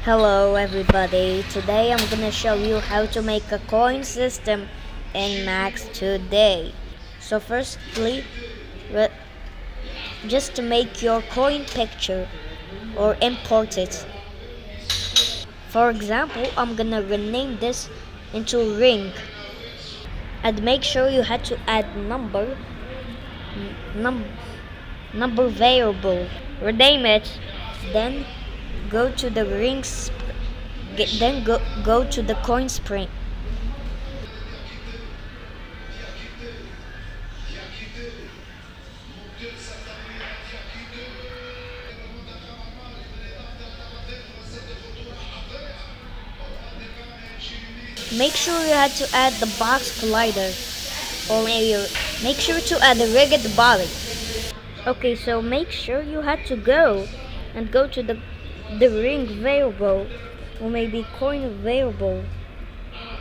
Hello everybody, today I'm gonna show you how to make a coin system in max2d. So firstly, re- just to make your coin picture or import it. For example, I'm gonna rename this into ring and make sure you had to add num, number variable. Rename it, then go to the go to the coin spring. Make sure you had to add the box collider or make sure to add the rigged body. Okay, so make sure you had to go to the ring variable or maybe coin variable.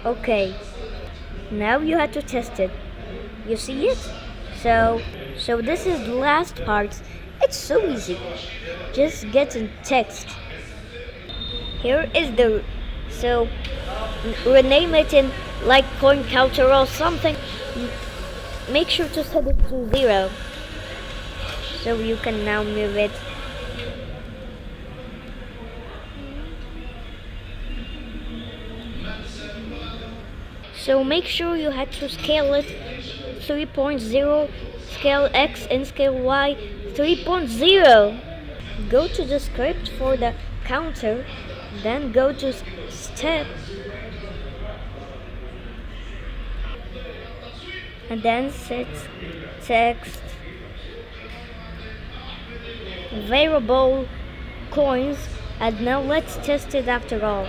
Okay, now you had to test it. You see it? So this is the last part. It's so easy. Just get in text. Here is the so rename it in like coin counter or something. Make sure to set it to 0 so you can now move it. So make sure you had to scale it 3.0, scale X and scale Y 3.0. Go to the script for the counter, then go to step and then set text variable coins, and now let's test it after all.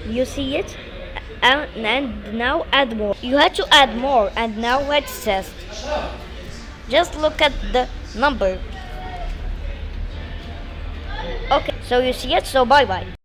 You see it? And now add more. You had to add more, and now let's test. Just look at the number. Okay, so you see it, so bye bye.